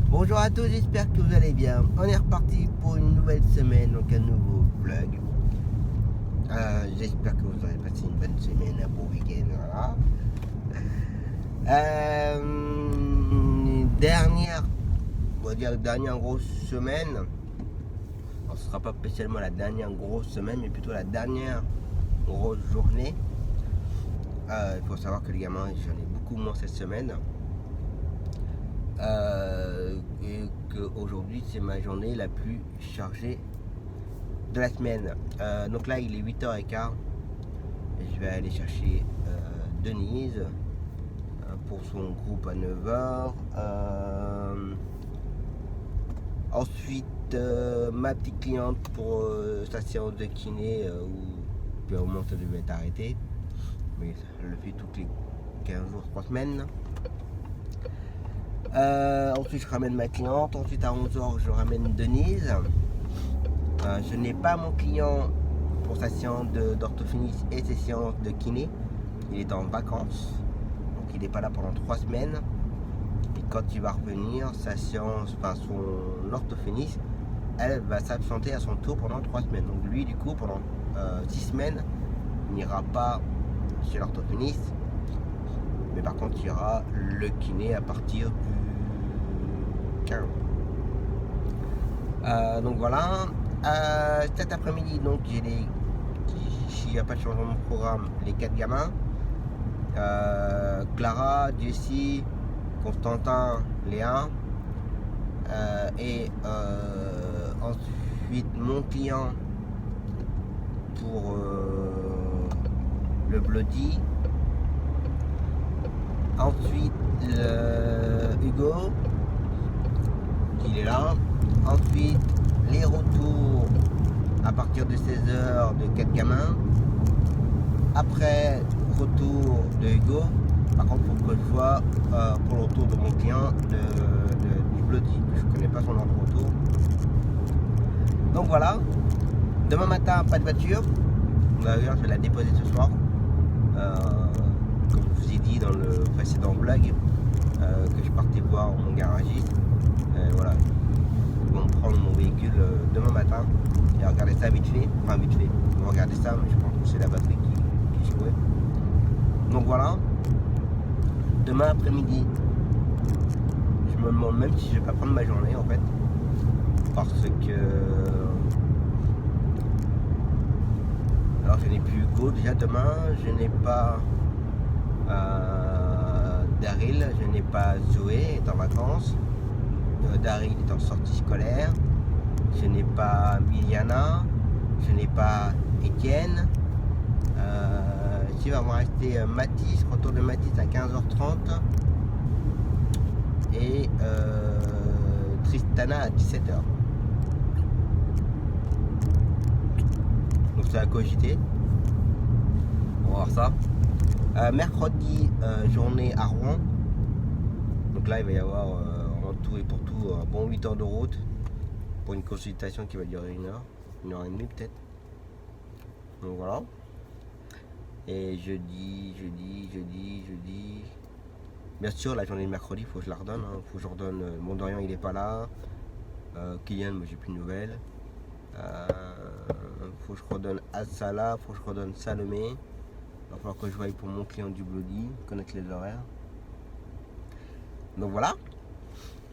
Bonjour à tous, j'espère que vous allez bien. On est reparti pour une nouvelle semaine, donc un nouveau vlog. J'espère que vous aurez passé une bonne semaine, un beau week-end. Voilà. Dernière grosse semaine. Alors, ce ne sera pas spécialement la dernière grosse semaine, mais plutôt la dernière grosse journée. Il faut savoir que les gamins, j'en ai beaucoup moins cette semaine. Et qu'aujourd'hui c'est ma journée la plus chargée de la semaine. Donc là il est 8h15 et je vais aller chercher Denise pour son groupe à 9h. Ensuite ma petite cliente pour sa séance de kiné où au moment ça devait être arrêté, mais elle le fait toutes les 15 jours, 3 semaines. Ensuite je ramène ma cliente, ensuite à 11h je ramène Denise. Je n'ai pas mon client pour sa séance d'orthophonisme et ses séances de kiné. Il est en vacances, donc il n'est pas là pendant 3 semaines. Et quand il va revenir, sa séance, enfin son orthophoniste, elle va s'absenter à son tour pendant 3 semaines. Donc lui du coup pendant 6 semaines, il n'ira pas chez l'orthophoniste. Mais par contre il y aura le kiné à partir du 15. Donc voilà. Cet après-midi donc s'il n'y a pas de changement de programme, les 4 gamins, Clara, Jessie, Constantin, Léa, et ensuite mon client pour le Bloody. Ensuite Hugo, il est là. Ensuite les retours à partir de 16h de 4 gamins. Après retour de Hugo. Par contre il faut que je vois pour le retour de mon client du Bloody. Je ne connais pas son ordre de retour. Donc voilà. Demain matin pas de voiture. D'ailleurs je vais la déposer ce soir. Comme je vous ai dit dans le précédent vlog, que je partais voir mon garagiste. Voilà, ils vont prendre mon véhicule demain matin et regarder ça vite fait. Enfin vite fait, ils vont regarder ça, mais je pense que c'est la batterie qui jouait. Donc voilà, demain après-midi, je me demande même si je vais pas prendre ma journée en fait. Parce que alors je n'ai plus Hugo déjà demain, je n'ai pas Daryl, je n'ai pas Zoé, est en vacances. Daryl est en sortie scolaire. Je n'ai pas Miliana, je n'ai pas Étienne. Il va me rester Mathis, retour de Mathis à 15h30 et Tristana à 17h. Donc c'est à cogiter. On va voir ça. Mercredi, journée à Rouen. Donc là il va y avoir en tout et pour tout un bon 8 heures de route pour une consultation qui va durer 1 heure et demie peut-être. Donc voilà. Et jeudi. Bien sûr la journée de mercredi, il faut que je la redonne. Faut que je redonne. Mon Dorian il est pas là. Kylian, moi j'ai plus de nouvelles. Faut que je redonne Asala, faut que je redonne Salomé. Il va falloir que je voie pour mon client du Bloody, connaître les horaires. Donc voilà.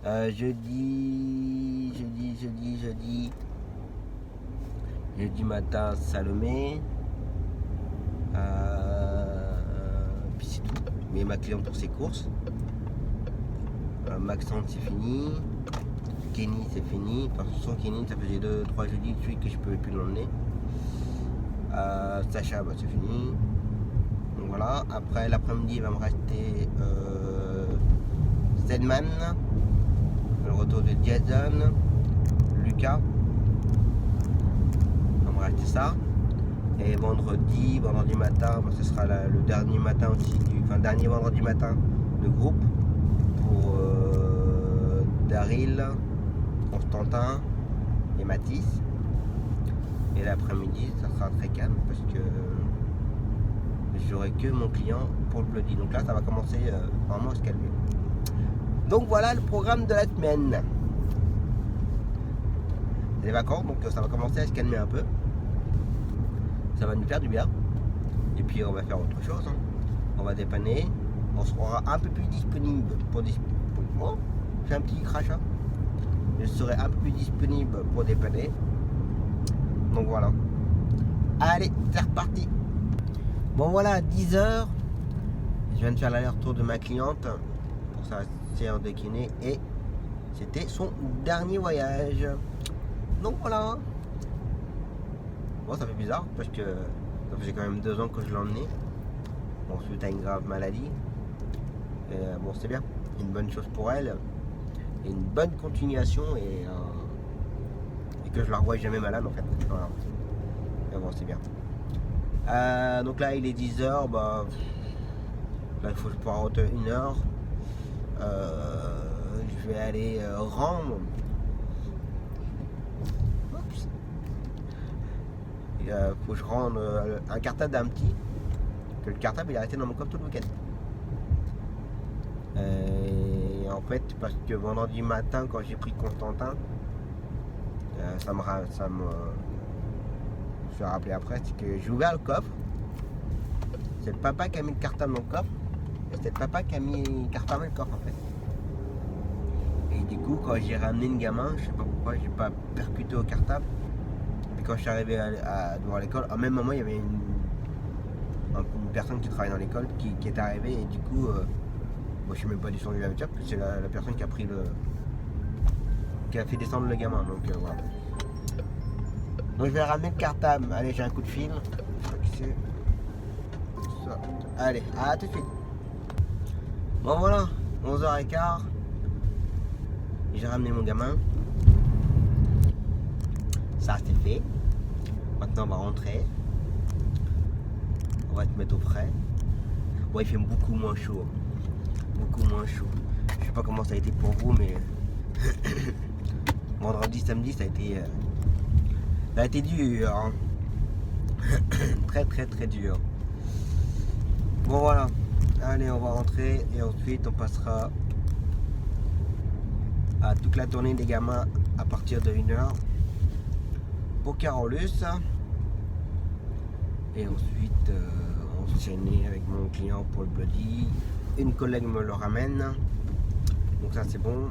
Jeudi matin, Salomé. Puis c'est tout. Mais ma cliente pour ses courses. Maxence c'est fini. Kenny c'est fini. Enfin, sans Kenny, ça faisait 2-3 jeudis de suite que je pouvais plus l'emmener. Sacha, bah, c'est fini. Donc voilà. Après l'après-midi, il va me rester Zedman, le retour de Jason, Lucas. Il va me rester ça. Et vendredi matin, bah, ce sera le dernier matin aussi, dernier vendredi matin de groupe pour Daryl, Constantin et Mathis. Et l'après-midi, ça sera très calme parce que j'aurai que mon client pour le Bloody. Donc là, ça va commencer vraiment à se calmer. Donc voilà le programme de la semaine. C'est les vacances, donc ça va commencer à se calmer un peu. Ça va nous faire du bien. Et puis on va faire autre chose. Hein. On va dépanner. On sera un peu plus disponible pour oh, j'ai un petit crachat. Je serai un peu plus disponible pour dépanner. Donc voilà. Allez, c'est reparti. Bon voilà, 10h. Je viens de faire l'aller-retour de ma cliente pour sa séance de kiné et c'était son dernier voyage. Donc voilà. Bon, ça fait bizarre parce que ça faisait quand même 2 ans que je l'ai emmené. Bon, suite à une grave maladie. Et, bon, c'est bien. Une bonne chose pour elle. Et une bonne continuation et que je la revoie jamais malade en fait. Voilà. Mais bon, c'est bien. Donc là, il est 10h. Bah, là, il faut que je pointe 1h. Je vais aller rendre. Il faut que je rende un cartable d'un petit. Que le cartable il est resté dans mon coffre tout le week-end. Et en fait, parce que vendredi matin, quand j'ai pris Constantin, ça me je suis rappelé après, c'est que j'ai ouvert le coffre. C'est le papa qui a mis le cartable dans le coffre. Et c'est le papa qui a mis fermé le coffre en fait. Et du coup, quand j'ai ramené le gamin, je sais pas pourquoi, j'ai pas percuté au cartable. Et quand je suis arrivé devant l'école, au même moment, il y avait une personne qui travaille dans l'école qui est arrivée et du coup, moi je suis même pas descendu la voiture parce que c'est la personne qui a pris qui a fait descendre le gamin. Donc voilà. Donc je vais ramener le cartable. Allez, j'ai un coup de fil. Je crois que c'est ça. Allez, à tout de suite. Bon voilà, 11h15. J'ai ramené mon gamin. Ça c'est fait. Maintenant on va rentrer. On va te mettre au frais. Bon, il fait beaucoup moins chaud. Beaucoup moins chaud. Je sais pas comment ça a été pour vous, mais vendredi, samedi, ça a été dur. Hein. Très très très dur. Bon voilà. Allez, on va rentrer et ensuite on passera à toute la tournée des gamins à partir de 1h pour Carolus. Et ensuite enchaîner avec mon client pour le Bloody. Une collègue me le ramène. Donc ça c'est bon.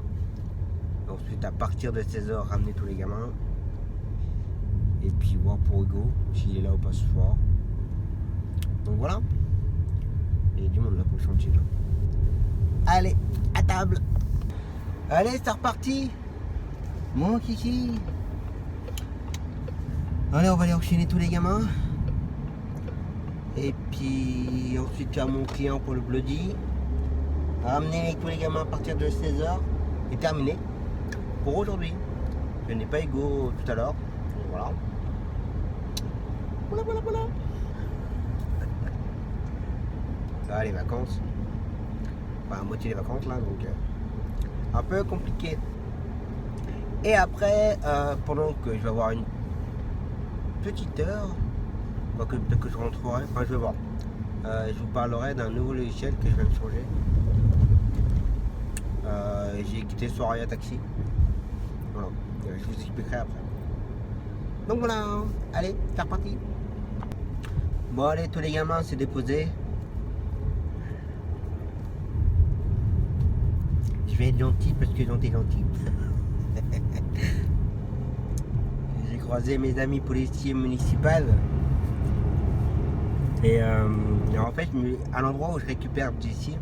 Ensuite à partir de 16h ramener tous les gamins. Et puis voir pour Hugo s'il est là ou pas ce soir. Donc voilà. Il y a du monde là pour le chantier là. Allez, à table. Allez, c'est reparti. Mon kiki. Allez, on va aller enchaîner tous les gamins. Et puis ensuite faire mon client pour le Bloody. Ramener tous les gamins à partir de 16h. Et terminé pour aujourd'hui. Je n'ai pas Hugo tout à l'heure. Voilà. Voilà. Ça va les vacances. Enfin, à moitié les vacances là, donc un peu compliqué. Et après, pendant que je vais avoir une petite heure, peut-être que je rentrerai, enfin je vais voir. Je vous parlerai d'un nouveau logiciel que je vais me changer. J'ai quitté Soraya Taxi. Voilà, je vous expliquerai après. Donc voilà, allez, c'est reparti. Bon allez, tous les gamins c'est déposé. Je vais être gentil parce qu'ils ont été gentils. J'ai croisé mes amis policiers municipaux. Et en fait, à l'endroit où je récupère d'ici,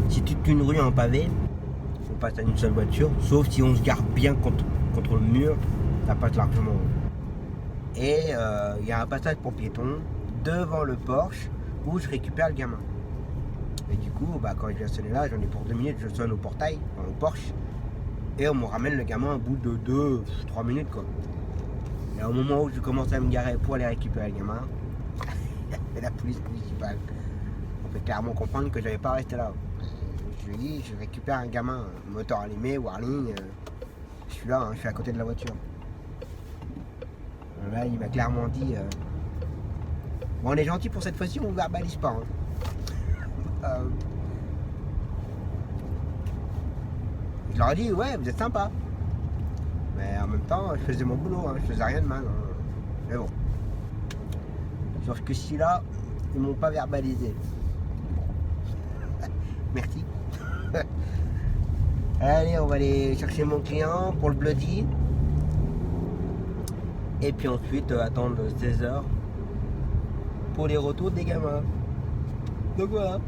Si toute une rue en pavé, on passe à une seule voiture, sauf si on se garde bien contre le mur, ça passe largement. Et il y a un passage pour piétons devant le Porsche où je récupère le gamin. Et du coup, quand je viens sonner là, j'en ai pour 2 minutes, je sonne au portail, au Porsche, et on me ramène le gamin au bout de 2-3 minutes quoi. Et au moment où je commence à me garer pour aller récupérer le gamin, et la police municipale, on peut clairement comprendre que j'avais pas resté là. Je lui dis, je récupère un gamin, moteur allumé, warning, je suis là, je suis à côté de la voiture. Là, il m'a clairement dit, bon, on est gentil pour cette fois-ci, on ne verbalise pas. Je leur ai dit, ouais, vous êtes sympa. Mais en même temps, je faisais mon boulot, je faisais rien de mal. Mais bon. Sauf que si là, ils m'ont pas verbalisé. Merci. Allez, on va aller chercher mon client pour le bloody. Et puis ensuite, attendre 16h pour les retours des gamins. Donc voilà.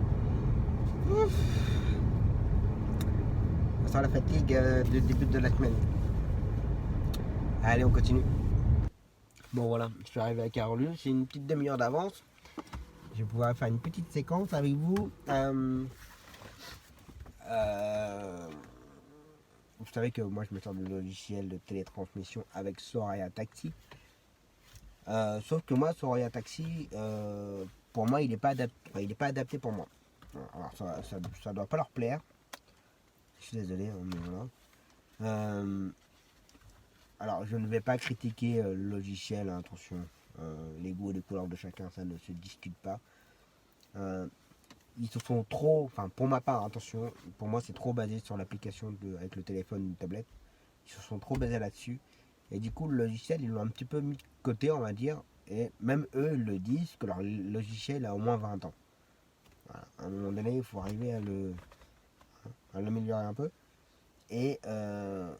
Ça sent la fatigue du début de la semaine. Allez, on continue. Bon voilà, je suis arrivé à Carolus, j'ai une petite demi-heure d'avance. Je vais pouvoir faire une petite séquence avec vous. Vous savez que moi je me sers du logiciel de télétransmission avec Soraya Taxi. Sauf que moi, Soraya Taxi, pour moi, il n'est pas adapté pour moi. Alors ça doit pas leur plaire. Je suis désolé, mais voilà. Alors je ne vais pas critiquer le logiciel, attention. Les goûts et les couleurs de chacun, ça ne se discute pas. Ils se font trop, enfin pour ma part, attention, pour moi c'est trop basé sur l'application avec le téléphone ou une tablette. Ils se sont trop basés là-dessus. Et du coup, le logiciel, ils l'ont un petit peu mis de côté, on va dire. Et même eux le disent que leur logiciel a au moins 20 ans. Voilà. À un moment donné, il faut arriver à l'améliorer un peu. Et je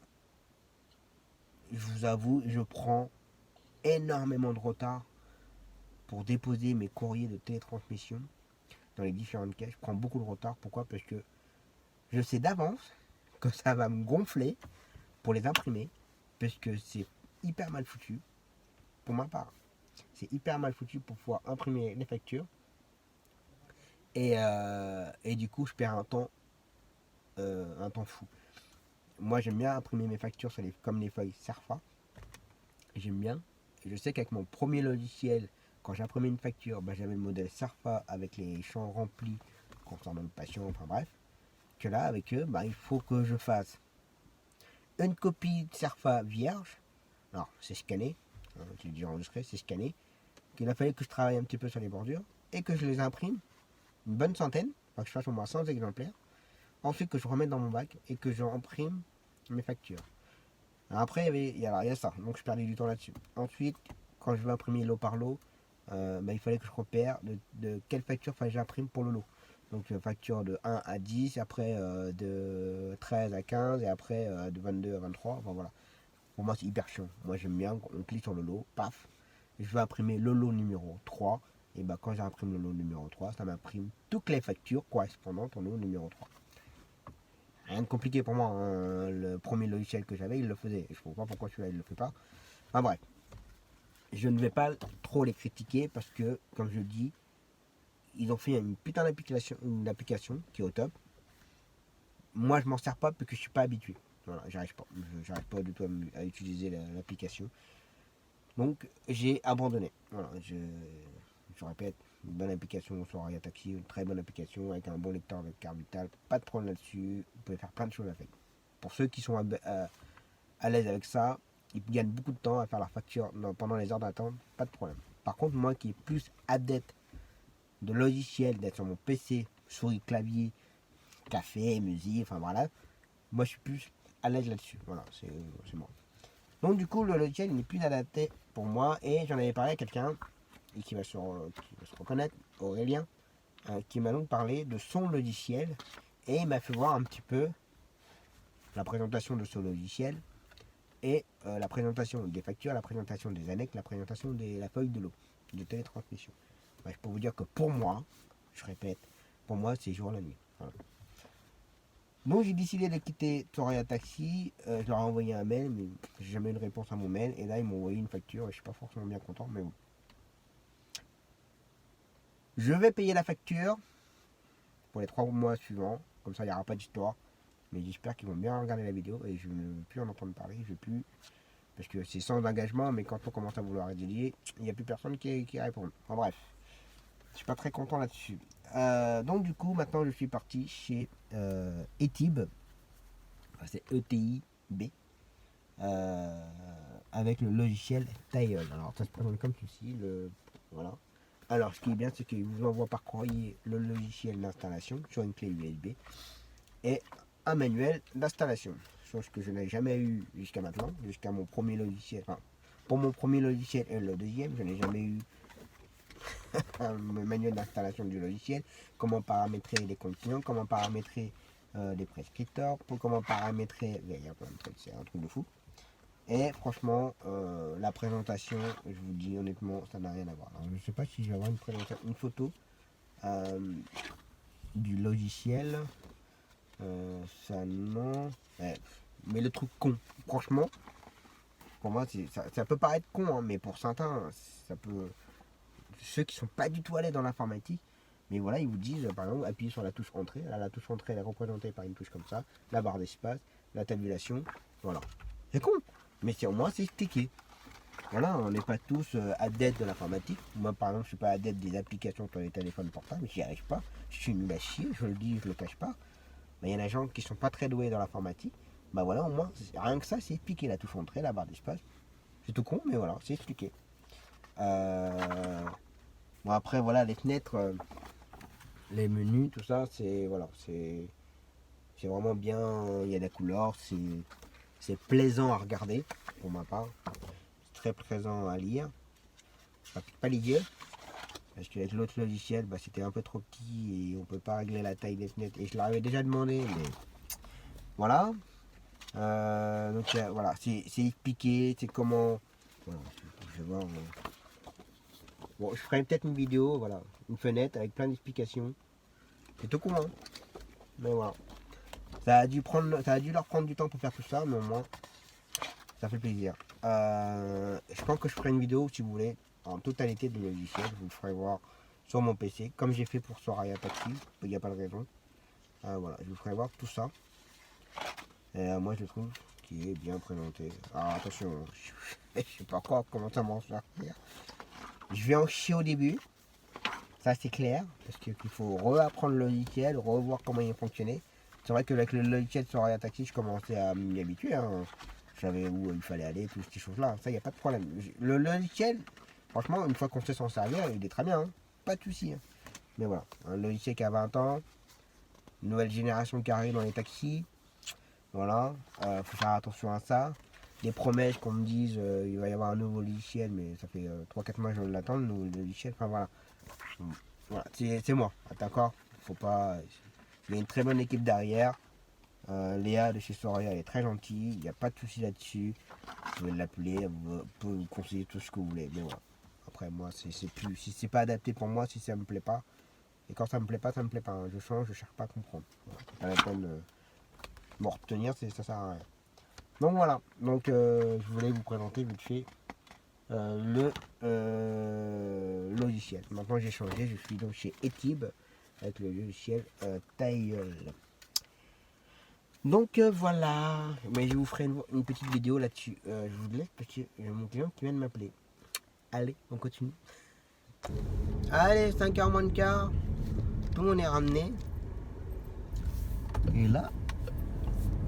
vous avoue, je prends énormément de retard pour déposer mes courriers de télétransmission dans les différentes caisses. Je prends beaucoup de retard. Pourquoi? Parce que je sais d'avance que ça va me gonfler pour les imprimer. Parce que c'est hyper mal foutu. Pour ma part, c'est hyper mal foutu pour pouvoir imprimer les factures. Et du coup, je perds un temps fou. Moi, j'aime bien imprimer mes factures comme les feuilles Cerfa. J'aime bien. Et je sais qu'avec mon premier logiciel, quand j'imprimais une facture, j'avais le modèle Cerfa avec les champs remplis concernant le patient, enfin bref. Que là, avec eux, il faut que je fasse une copie de Cerfa vierge. Alors, c'est scanné. Je l'ai déjà enregistré, c'est scanné. Qu'il a fallu que je travaille un petit peu sur les bordures et que je les imprime, une bonne centaine, que je fasse au moins 100 exemplaires. Ensuite, que je remette dans mon bac et que j'imprime mes factures. Alors après, il y a ça, donc je perdais du temps là-dessus. Ensuite, quand je veux imprimer lot par lot, il fallait que je repère de quelle facture fallait que j'imprime pour le lot. Donc facture de 1 à 10, après de 13 à 15, et après de 22 à 23. Enfin voilà. Pour moi, c'est hyper chiant. Moi, j'aime bien, on clique sur le lot, paf. Je vais imprimer le lot numéro 3. Et quand j'imprime le lot numéro 3, ça m'imprime toutes les factures correspondantes au lot numéro 3. Rien de compliqué pour moi. Le premier logiciel que j'avais, il le faisait. Je ne comprends pas pourquoi celui-là, il ne le fait pas. Enfin bref. Je ne vais pas trop les critiquer parce que, comme je le dis, ils ont fait une putain d'application qui est au top. Moi, je m'en sers pas parce que je suis pas habitué. Voilà, j'arrive pas du tout à utiliser l'application. Donc, j'ai abandonné. Voilà, je répète, une bonne application sur Soraya Taxi, une très bonne application avec un bon lecteur de carte vitale, pas de problème là-dessus. Vous pouvez faire plein de choses avec. Pour ceux qui sont à l'aise avec ça, ils gagnent beaucoup de temps à faire leur facture pendant les heures d'attente, pas de problème. Par contre, moi qui est plus adepte de logiciel, d'être sur mon PC, souris, clavier, café, musique, enfin voilà, moi je suis plus à l'aise là-dessus. Voilà, c'est moi. Donc du coup, le logiciel il n'est plus adapté pour moi et j'en avais parlé à quelqu'un et qui va se reconnaître, Aurélien, qui m'a donc parlé de son logiciel et il m'a fait voir un petit peu la présentation de ce logiciel et la présentation des factures, la présentation des annexes, la présentation de la feuille de l'eau, de télétransmission. Je peux vous dire que pour moi, je répète, pour moi c'est jour la nuit. Voilà. Donc j'ai décidé de quitter Soraya Taxi. Je leur ai envoyé un mail, mais j'ai jamais eu de réponse à mon mail. Et là ils m'ont envoyé une facture et je suis pas forcément bien content, mais bon. Je vais payer la facture pour les 3 mois suivants. Comme ça il n'y aura pas d'histoire. Mais j'espère qu'ils vont bien regarder la vidéo et je ne veux plus en entendre parler. Je veux plus. Parce que c'est sans engagement, mais quand on commence à vouloir résilier, il n'y a plus personne qui répond. En bref, je suis pas très content là-dessus. Donc du coup, maintenant je suis parti chez Etib, enfin, c'est ETIB, avec le logiciel Tile. Alors ça se présente comme ceci, voilà. Alors ce qui est bien, c'est qu'il vous envoie par courrier le logiciel d'installation sur une clé USB et un manuel d'installation. Chose que je n'ai jamais eu jusqu'à maintenant, jusqu'à mon premier logiciel. Enfin, pour mon premier logiciel et le deuxième, je n'ai jamais eu un manuel d'installation du logiciel, comment paramétrer les contenants, comment paramétrer les prescripteurs, comment paramétrer, il y a plein de trucs, c'est un truc de fou. Et franchement, la présentation, je vous dis honnêtement, ça n'a rien à voir. Alors, je ne sais pas si je vais avoir une photo du logiciel. Ça non. Ouais. Mais le truc con, franchement, pour moi, ça peut paraître con, hein, mais pour certains, ça peut. Ceux qui sont pas du tout allés dans l'informatique, mais voilà, ils vous disent, par exemple, appuyez sur la touche entrée. Là, la touche entrée, elle est représentée par une touche comme ça, la barre d'espace, la tabulation, voilà. C'est con, mais au moins c'est expliqué. Voilà, on n'est pas tous adeptes de l'informatique. Moi, par exemple, je suis pas adepte des applications sur les téléphones portables, j'y arrive pas. Je suis nul à chier, je le dis, je le cache pas. Il y en a des gens qui sont pas très doués dans l'informatique. Bah voilà, au moins, rien que ça, c'est expliqué. La touche entrée, la barre d'espace. C'est tout con, mais voilà, c'est expliqué. Bon, après, voilà, les fenêtres, les menus, tout ça, c'est voilà, c'est vraiment bien. Il y a des couleurs, c'est plaisant à regarder, pour ma part. C'est très plaisant à lire. Ça pique pas les yeux. Parce qu'avec l'autre logiciel, bah, c'était un peu trop petit et on peut pas régler la taille des fenêtres. Et je leur avais déjà demandé, mais voilà. Donc voilà, c'est expliqué, c'est comment. Voilà, je vais voir. Bon, je ferai peut-être une vidéo, voilà, une fenêtre avec plein d'explications. C'est tout con, hein. Mais voilà. Ça a dû leur prendre du temps pour faire tout ça, mais au moins, ça fait plaisir. Je pense que je ferai une vidéo, si vous voulez, en totalité de logiciel. Je vous le ferai voir sur mon PC, comme j'ai fait pour Soraya Taxi. Il n'y a pas de raison. Voilà, je vous ferai voir tout ça. Et moi, je trouve qu'il est bien présenté. Alors attention, je ne sais pas encore comment ça m'en sortir. Je vais en chier au début. Ça, c'est clair. Parce qu'il faut réapprendre le logiciel, revoir comment il fonctionnait. C'est vrai que avec le logiciel Soraya Taxi, je commençais à m'y habituer. Hein. Je savais où il fallait aller, toutes ces choses-là. Ça, il n'y a pas de problème. Le logiciel, franchement, une fois qu'on sait s'en servir, il est très bien. Hein. Pas de souci. Hein. Mais voilà, un logiciel qui a 20 ans, nouvelle génération qui arrive dans les taxis. Voilà, faut faire attention à ça. Des promesses qu'on me dise il va y avoir un nouveau logiciel, mais ça fait 3-4 mois que je l'attends, le nouveau logiciel. Enfin voilà, voilà c'est moi, d'accord. Faut pas. Il y a une très bonne équipe derrière. Léa de chez Soraya, elle est très gentille, il n'y a pas de souci là-dessus. Vous pouvez l'appeler, vous pouvez vous conseiller tout ce que vous voulez. Mais voilà. Après moi, c'est plus. Si c'est pas adapté pour moi, si ça me plaît pas. Et quand ça me plaît pas, ça me plaît pas. Hein. Je change, je cherche pas à comprendre. Voilà. C'est pas la peine me retenir, ça sert à rien. Donc voilà, donc je voulais vous présenter vite fait le logiciel. Maintenant j'ai changé, je suis donc chez Etib avec le logiciel Tile. Donc voilà, mais je vous ferai une petite vidéo là-dessus. Je vous laisse parce que j'ai mon client qui vient de m'appeler. Allez, on continue. Allez, 5h moins de quart, tout le monde est ramené. Et là,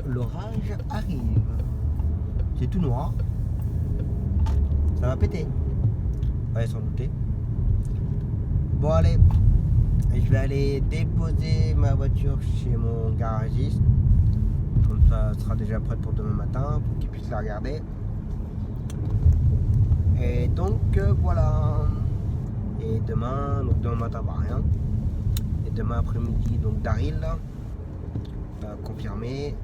l'orage arrive. C'est tout noir. Ça va péter. Ouais, sans douter. Bon, allez. Je vais aller déposer ma voiture chez mon garagiste. Comme ça, elle sera déjà prête pour demain matin, pour qu'il puisse la regarder. Et donc, voilà. Et demain matin, bah rien. Et demain après-midi, donc Daryl, confirmé.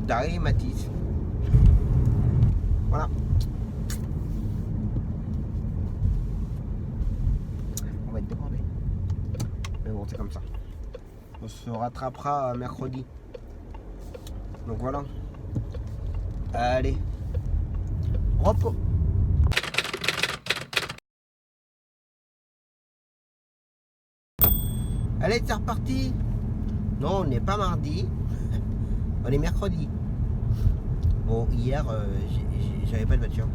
Daryl et Mathis. Voilà. On va être débordé. Mais bon, c'est comme ça. On se rattrapera mercredi. Donc voilà. Allez. Repos. Allez, c'est reparti. Non, on n'est pas mardi. On est mercredi. Bon, hier, j'avais pas de voiture.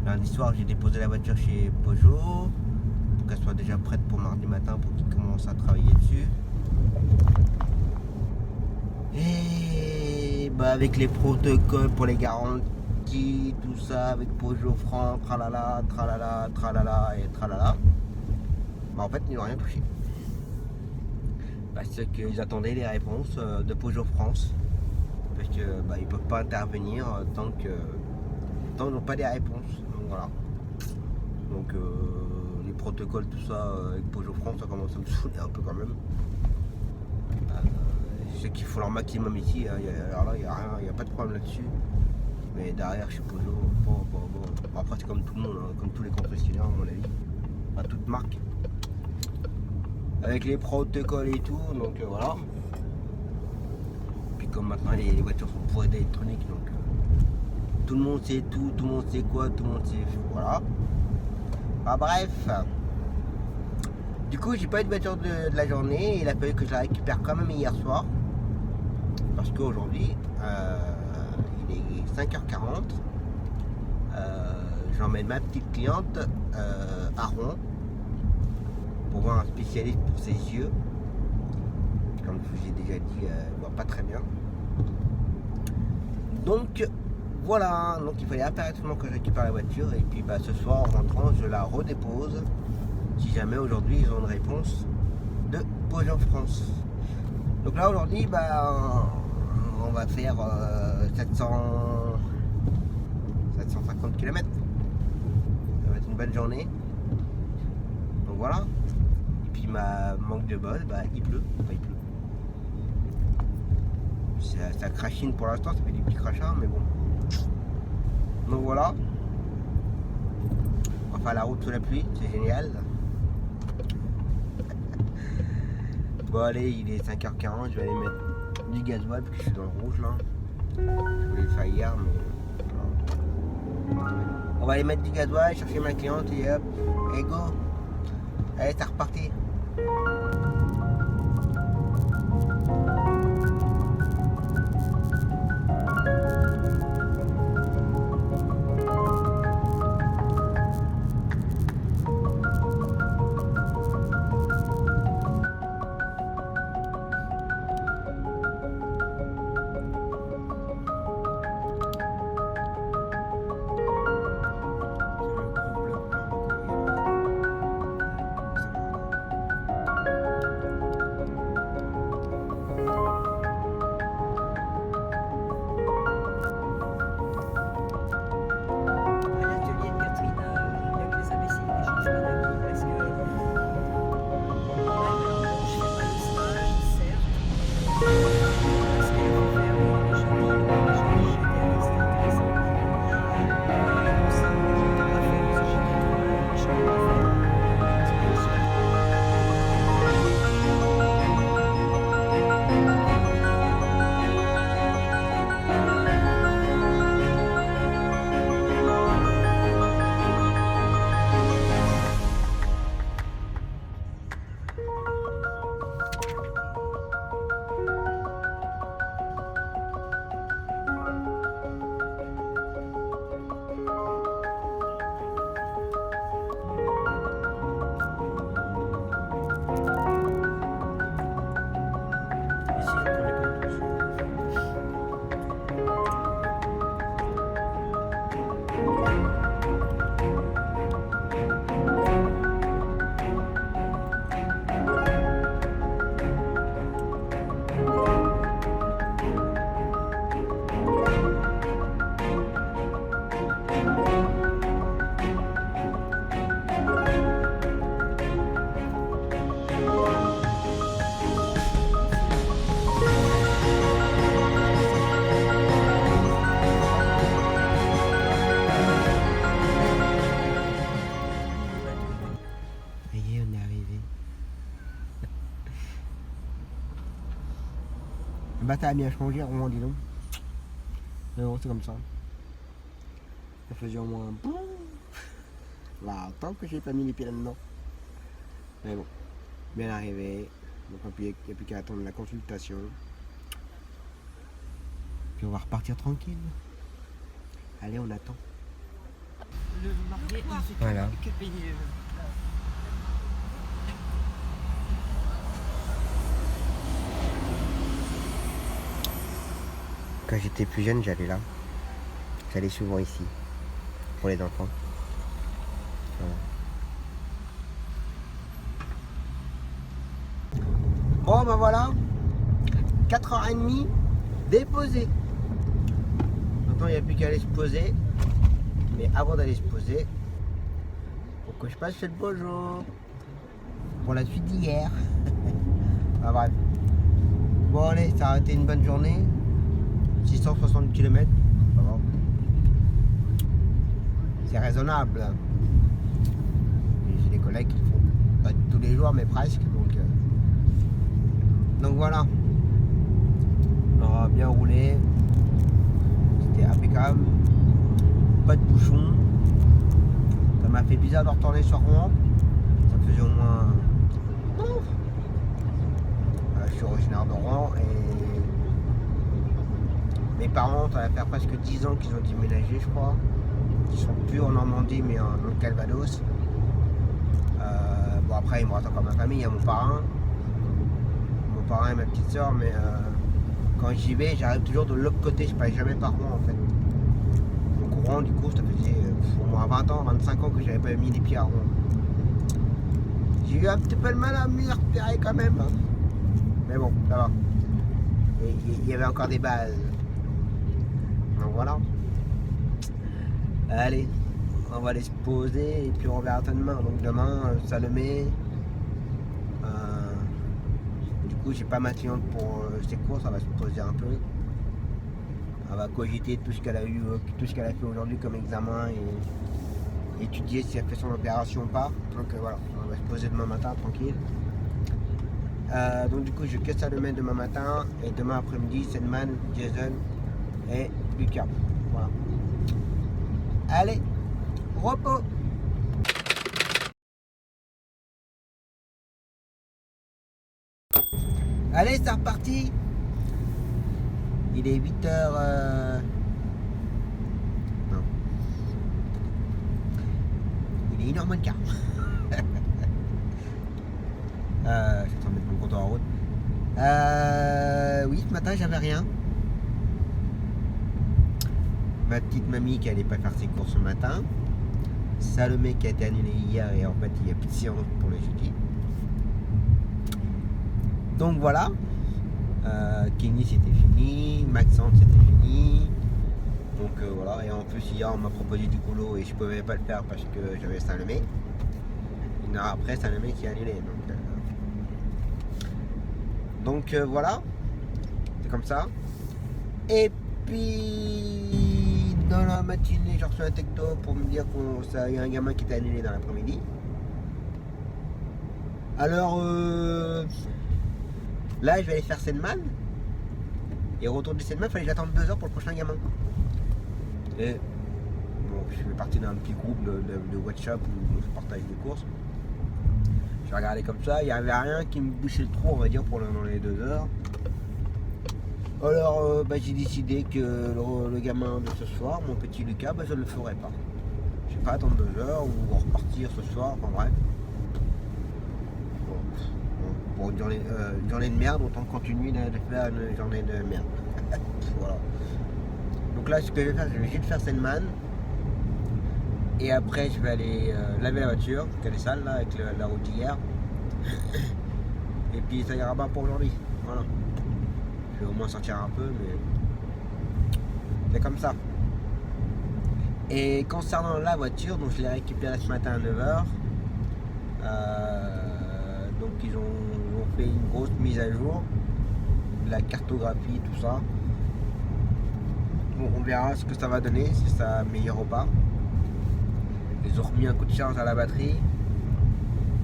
Lundi soir, j'ai déposé la voiture chez Peugeot pour qu'elle soit déjà prête pour mardi matin pour qu'ils commencent à travailler dessus. Et bah, avec les protocoles pour les garanties, tout ça, avec Peugeot France, tralala, tralala, tralala et tralala, bah en fait, ils n'ont rien touché. Parce qu'ils attendaient les réponses de Peugeot France. Parce que bah, ils peuvent pas intervenir tant qu'ils n'ont pas les réponses. Donc voilà. Donc les protocoles, tout ça avec Peugeot France, ça commence à me saouler un peu quand même. Je sais qu'ils font leur maximum ici, hein. Alors là, il n'y a pas de problème là-dessus. Mais derrière, chez Peugeot, bon. Après, c'est comme tout le monde, hein, comme tous les concessionnaires, à mon avis. À toute marque. Avec les protocoles et tout, donc voilà. Puis comme maintenant, les voitures sont bourrées d'électronique, donc tout le monde sait tout le monde sait quoi, tout le monde sait. Voilà. Ah, bref. Du coup, j'ai pas eu de voiture de la journée. Il a fallu que je la récupère quand même hier soir. Parce qu'aujourd'hui, il est 5h40. J'emmène ma petite cliente à Rouen pour voir un spécialiste pour ses yeux. Comme je vous ai déjà dit, elle voit pas très bien. Donc voilà, donc il fallait impérativement que je récupère la voiture. Et puis bah, ce soir en rentrant, je la redépose. Si jamais aujourd'hui ils ont une réponse de Peugeot France. Donc là aujourd'hui, bah, on va faire 750 km. Ça va être une belle journée. Donc voilà. Et puis ma manque de bol, bah, il pleut. Enfin, il pleut. Ça crachine pour l'instant, ça fait des petits crachats, mais bon. Donc voilà. Enfin la route sous la pluie, c'est génial. Bon allez, il est 5h40, je vais aller mettre du gasoil parce que je suis dans le rouge là. Je voulais le faire hier, mais on va aller mettre du gasoil, chercher ma cliente et hop, et go. Allez, c'est reparti. Bah ça a bien changé, Rouen, dis donc. Mais bon, c'est comme ça. Ça faisait au moins... Bah, tant que j'ai pas mis les pieds là-dedans. Mais bon, bien arrivé. Donc il n'y a plus qu'à attendre la consultation. Puis on va repartir tranquille. Allez, on attend. Le marié, il fait Voilà. que payer. Quand j'étais plus jeune, j'allais là. J'allais souvent ici. Pour les enfants. Voilà. Bon, ben voilà. 4h30 déposé. Maintenant, il n'y a plus qu'à aller se poser. Mais avant d'aller se poser, faut que je passe le bonjour. Pour la suite d'hier. Ah, bref. Bon, allez, ça a été une bonne journée. 660 km. C'est raisonnable. J'ai des collègues qui le font pas tous les jours, mais presque. Donc voilà. On aura bien roulé. C'était impeccable. Pas de bouchon. Ça m'a fait bizarre de retourner sur Rouen. Ça faisait au moins... je suis originaire de Rouen et mes parents, ça va faire presque 10 ans qu'ils ont déménagé, je crois. Ils sont plus en Normandie mais en Calvados. Bon, après il me reste encore ma famille, il y a mon parrain et ma petite soeur, mais quand j'y vais, j'arrive toujours de l'autre côté, je passe jamais par Rouen en fait. Donc Rouen, du coup, ça faisait au moins 20 ans, 25 ans que j'avais pas mis les pieds à Rouen. J'ai eu un petit peu de mal à m'y repérer quand même, hein. Mais bon, ça va. Il y avait encore des bases. Donc voilà. Allez, on va aller se poser et puis on verra demain. Donc demain, Salomé. Du coup, j'ai pas ma cliente pour ses courses, elle va se poser un peu. Elle va cogiter tout ce qu'elle a eu, tout ce qu'elle a fait aujourd'hui comme examen et étudier si elle fait son opération ou pas. Donc voilà, on va se poser demain matin tranquille. Donc du coup, je casse Salomé demain matin et demain après-midi, Selman, Jason et Lucas. Voilà. Allez, repos. Allez, c'est reparti. Il est 8h... Non. Il est 1h moins de quart. Je vais en mettre mon compteur en route. Oui, ce matin, j'avais rien. Ma petite mamie qui allait pas faire ses courses ce matin. Salomé qui a été annulé hier et en fait il n'y a plus de séance pour le jeudi. Donc voilà. Kenny c'était fini, Maxence c'était fini. Donc voilà, et en plus hier on m'a proposé du boulot et je pouvais pas le faire parce que j'avais Salomé. Une heure après Salomé qui est annulé. Donc voilà, c'est comme ça. Et puis dans la matinée j'ai reçu un texto pour me dire qu'il y a un gamin qui était annulé dans l'après-midi. Alors là je vais aller faire Selman. Et au retour du Selman, il fallait que j'attende 2 heures pour le prochain gamin. Et bon, je fais partie d'un petit groupe de WhatsApp où je partage des courses. J'ai regardé comme ça, il n'y avait rien qui me bouchait le trou, on va dire, pour dans les 2 heures. Alors j'ai décidé que le gamin de ce soir, mon petit Lucas, je ne le ferai pas. Je ne vais pas attendre 2 heures ou repartir ce soir, enfin bref. Pour une journée de merde, autant continuer de faire une journée de merde. Voilà. Donc là, ce que je vais faire, je vais juste faire Selman. Et après, je vais aller laver la voiture, qu'elle est sale là, avec la route d'hier. Et puis ça ira pas pour aujourd'hui. Voilà. Je vais au moins sortir un peu, mais c'est comme ça. Et concernant la voiture, donc je l'ai récupérée ce matin à 9h. Donc ils ont fait une grosse mise à jour de la cartographie, tout ça. Bon, on verra ce que ça va donner, si ça améliore ou pas. Ils ont remis un coup de charge à la batterie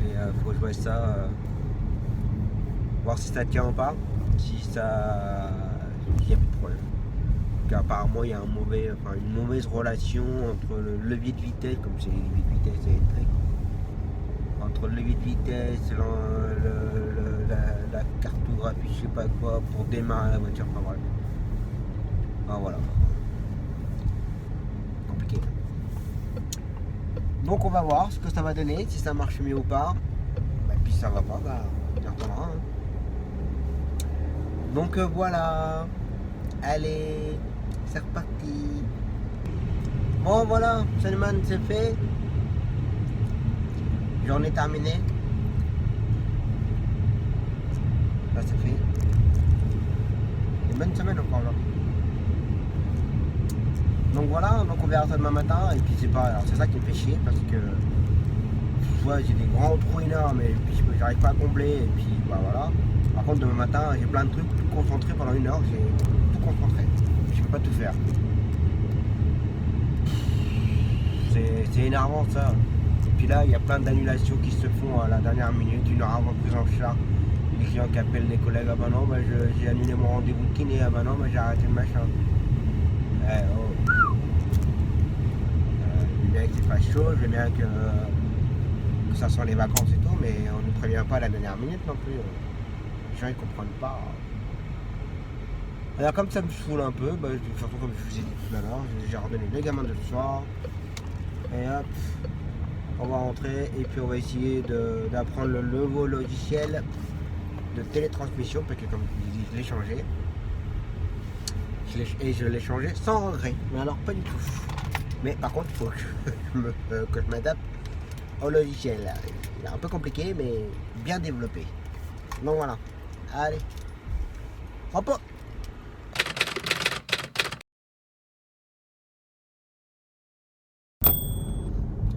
et faut jouer ça, voir si ça tient ou pas. si ça. S'il n'y a plus de problème. Donc, apparemment, il y a une mauvaise relation entre le levier de vitesse, comme c'est les leviers de vitesse électriques, entre le levier de vitesse, la cartographie, je sais pas quoi, pour démarrer la voiture. Enfin bref. Ah, voilà. Compliqué. Donc on va voir ce que ça va donner, si ça marche mieux ou pas. Et puis ça va pas, on y retournera. Hein. Donc voilà. Allez, c'est reparti. Bon voilà, Salman c'est fait. Journée terminée. Là c'est fait. Une bonne semaine encore là. Donc voilà, donc on verra ça demain matin. Et puis c'est pas. Alors c'est ça qui me fait chier parce que soit j'ai des grands trous énormes et puis j'arrive pas à combler et puis voilà. Par contre demain matin j'ai plein de trucs concentrés pendant 1 heure, j'ai tout concentré. Je peux pas tout faire. C'est énervant ça. Et puis là il y a plein d'annulations qui se font à la dernière minute, 1 heure avant prise en charge. Les clients qui appellent les collègues, ah bah non, bah j'ai annulé mon rendez-vous de kiné, ah bah non, bah j'ai arrêté le machin. Je veux bien que c'est pas chaud, je veux bien que ça sent les vacances et tout, mais on ne prévient pas à la dernière minute non plus. Les gens ils comprennent pas. Alors comme ça me saoule un peu, surtout comme je vous ai dit tout à l'heure, j'ai redonné les gamins de ce soir. Et hop, on va rentrer et puis on va essayer d'apprendre le nouveau logiciel de télétransmission, parce que comme je vous dis, je l'ai changé. Et je l'ai changé sans regret, mais alors pas du tout. Mais par contre, il faut que je m'adapte au logiciel. Il est un peu compliqué, mais bien développé. Donc voilà. Allez. Hop.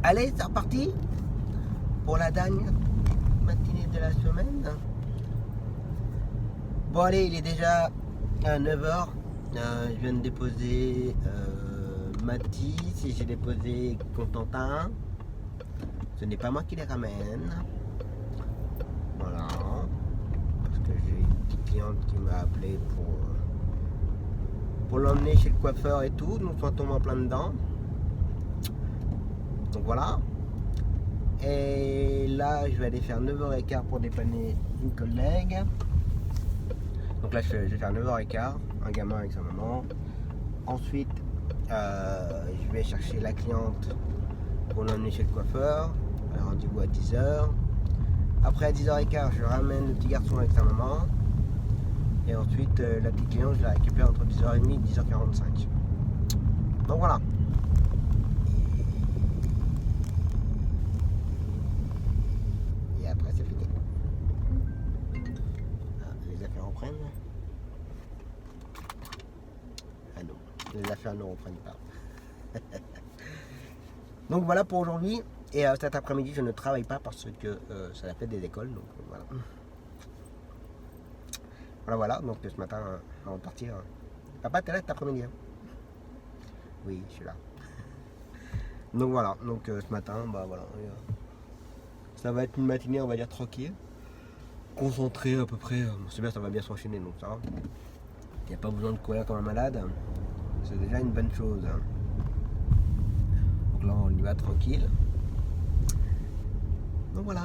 Allez, c'est reparti pour la dernière matinée de la semaine. Bon allez, il est déjà à 9h. Je viens de déposer Mathis et j'ai déposé Constantin. Ce n'est pas moi qui les ramène. Voilà. Parce que j'ai une petite cliente qui m'a appelé pour l'emmener chez le coiffeur et tout. Donc on tombe en plein dedans. Donc voilà. Et là, je vais aller faire 9h15 pour dépanner une collègue. Donc là, je vais faire 9h15, un gamin avec sa maman. Ensuite, je vais chercher la cliente pour l'emmener chez le coiffeur. Elle a rendez-vous à 10h. Après, à 10h15, je ramène le petit garçon avec sa maman. Et ensuite, la petite cliente, je la récupère entre 10h30 et 10h45. Donc voilà. Et après, c'est fini. Les affaires reprennent. Ah non, les affaires ne reprennent pas. Donc voilà pour aujourd'hui. Et cet après-midi, je ne travaille pas parce que c'est la fête des écoles. Donc voilà. Voilà. Donc ce matin, on va partir. Papa, t'es là cet après-midi hein? Oui, je suis là. Donc voilà. Donc ce matin, voilà. Ça va être une matinée, on va dire tranquille. Concentré à peu près. C'est bien, ça va bien s'enchaîner. Donc ça va. Il n'y a pas besoin de courir comme un malade. C'est déjà une bonne chose. Donc là, on y va tranquille. Donc voilà,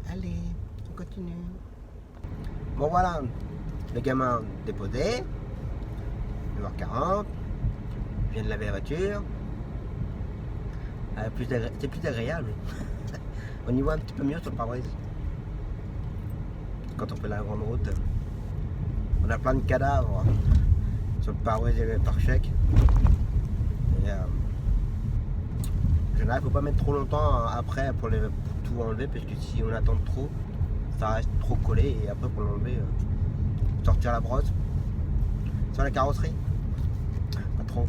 allez, on continue. Bon voilà, le gamin déposé, 9h40, je viens de laver la voiture. C'est plus agréable. On y voit un petit peu mieux sur le pare-brise. Quand on fait la grande route, on a plein de cadavres sur le pare-brise et le pare-choc. Il ne faut pas mettre trop longtemps après pour tout enlever, parce que si on attend trop, ça reste trop collé et après pour l'enlever, sortir la brosse sur la carrosserie, pas trop.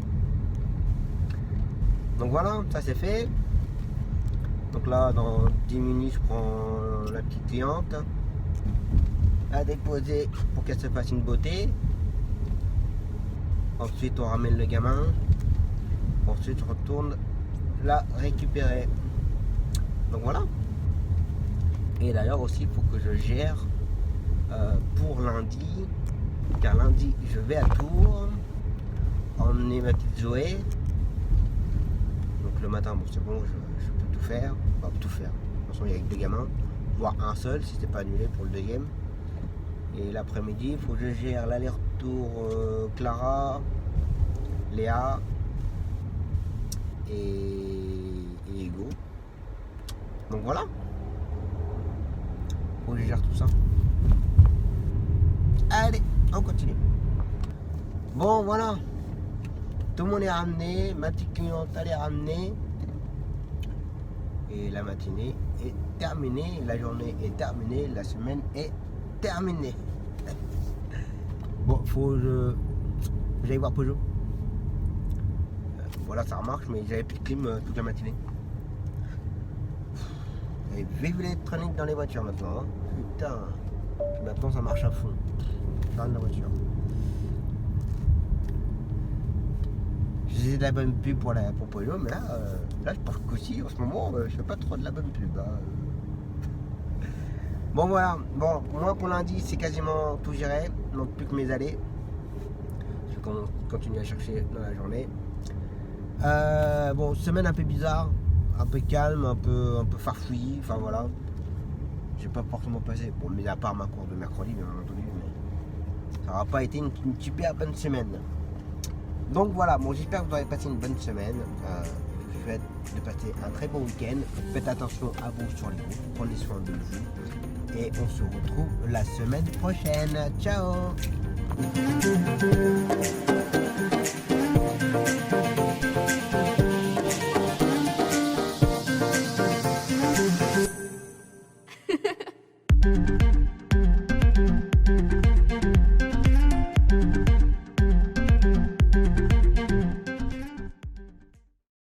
Donc voilà, ça c'est fait. Donc là dans 10 minutes je prends la petite cliente à déposer pour qu'elle se fasse une beauté. Ensuite on ramène le gamin. Ensuite je retourne la récupérer. Donc voilà. Et d'ailleurs aussi il faut que je gère pour lundi Car lundi, je vais à Tours emmener ma petite Zoé. Donc le matin, bon c'est bon, je peux tout faire. Enfin, tout faire. De toute façon, il y a que 2 gamins. Voire un seul si c'est pas annulé pour le 2e. Et l'après-midi, il faut que je gère l'aller-retour Clara, Léa et Ego. Donc voilà. Faut que je gère tout ça. Allez, on continue. Bon voilà. Tout le monde est ramené. Ma petite cliente elle est ramenée. Et la matinée est terminée. La journée est terminée. La semaine est terminée. Bon, faut que j'aille voir Peugeot. Voilà, ça remarche, mais j'avais plus de clim toute la matinée. Et vive l'électronique dans les voitures maintenant. Hein. Putain. Puis maintenant ça marche à fond. Dans la voiture. J'ai de la bonne pub pour Peugeot, mais là je parle qu'aussi en ce moment, je fais pas trop de la bonne pub. Hein. Bon voilà, bon, moi pour lundi c'est quasiment tout géré, il manque plus que mes allées. Je vais continuer à chercher dans la journée. Bon, semaine un peu bizarre, un peu calme, un peu farfouillis, enfin voilà. J'ai pas forcément passé, bon, mis à part ma course de mercredi bien entendu, mais ça n'aura pas été une super bonne semaine. Donc voilà, bon, j'espère que vous aurez passé une bonne semaine. Je vous souhaite de passer un très bon week-end. Faites attention à vous sur les routes, prenez soin de vous. Et on se retrouve la semaine prochaine. Ciao!